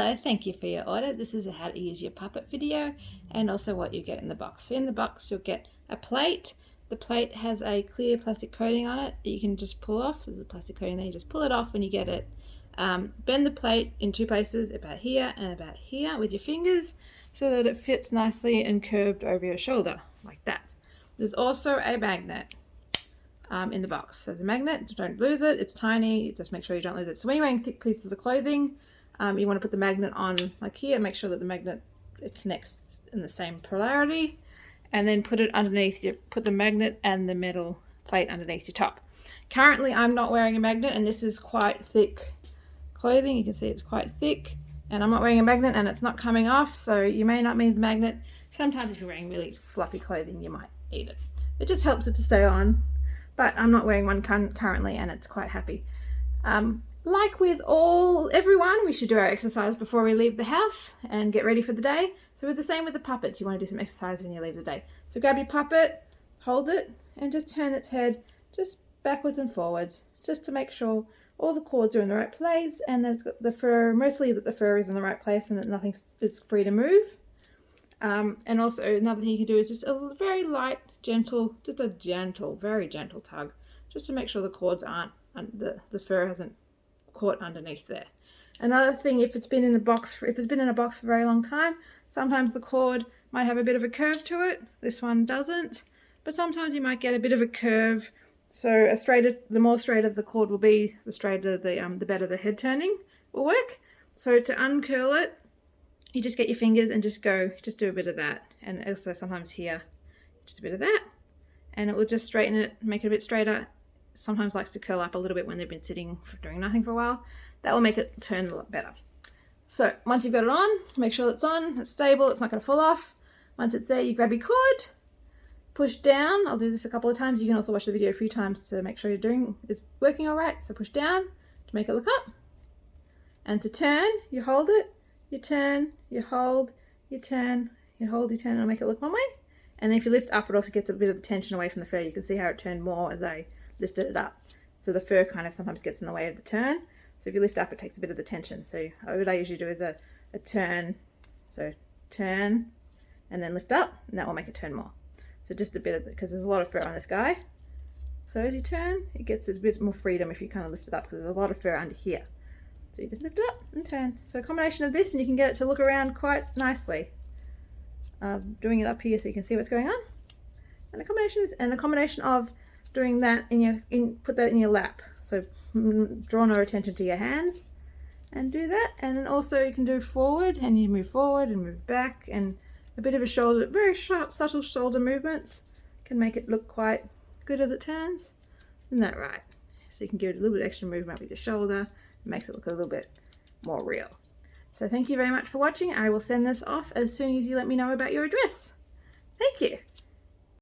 Hello, thank you for your order. This is a how to use your puppet video and also what you get in the box. So in the box you'll get a plate. The plate has a clear plastic coating on it that you can just pull off. So there's a plastic coating there, you just pull it off when you get it. Bend the plate in two places, about here and about here with your fingers so that it fits nicely and curved over your shoulder, like that. There's also a magnet in the box. So the magnet, don't lose it, it's tiny, just make sure you don't lose it. So when you're wearing thick pieces of clothing, you want to put the magnet on like here, make sure that the magnet connects in the same polarity, and then put it underneath put the magnet and the metal plate underneath your top. Currently I'm not wearing a magnet and this is quite thick clothing, you can see it's quite thick, and I'm not wearing a magnet and it's not coming off, so you may not need the magnet. Sometimes if you're wearing really fluffy clothing you might need it. It just helps it to stay on, but I'm not wearing one currently and it's quite happy. Like with everyone, we should do our exercise before we leave the house and get ready for the day. So with the same with the puppets, you want to do some exercise when you leave the day. So grab your puppet, hold it, and just turn its head just backwards and forwards, just to make sure all the cords are in the right place and that it's got the fur, mostly that the fur is in the right place and that nothing is free to move. And also another thing you can do is just a very light, gentle, very gentle tug, just to make sure the cords aren't, the fur hasn't caught underneath there. Another thing, if it's been in a box for a very long time, sometimes the cord might have a bit of a curve to it. This one doesn't, but sometimes you might get a bit of a curve. So the more straighter the cord will be, the straighter the better the head turning will work. So to uncurl it, you just get your fingers and just do a bit of that, and also sometimes here, just a bit of that, and it will just straighten it, make it a bit straighter. Sometimes likes to curl up a little bit when they've been sitting doing nothing for a while. That will make it turn a lot better. So once you've got it on, make sure it's on, it's stable, it's not going to fall off. Once it's there, you grab your cord, push down. I'll do this a couple of times. You can also watch the video a few times to make sure it's working all right. So push down to make it look up, and to turn, you hold it, you turn, you hold, you turn, you hold, you turn, and make it look one way. And then if you lift up, it also gets a bit of the tension away from the fur. You can see how it turned more as I lifted it up. So the fur kind of sometimes gets in the way of the turn. So if you lift up, it takes a bit of the tension. So what I usually do is a turn. So turn and then lift up, and that will make it turn more. So just a bit of it, because there's a lot of fur on this guy. So as you turn, it gets a bit more freedom if you kind of lift it up, because there's a lot of fur under here. So you just lift it up and turn. So a combination of this, and you can get it to look around quite nicely. Doing it up here so you can see what's going on. And a combination of doing that put that in your lap. So draw no attention to your hands and do that. And then also you can do forward, and you move forward and move back, and a bit of a shoulder, very sharp, subtle shoulder movements can make it look quite good as it turns. Isn't that right? So you can give it a little bit extra movement with your shoulder. It makes it look a little bit more real. So thank you very much for watching. I will send this off as soon as you let me know about your address. Thank you.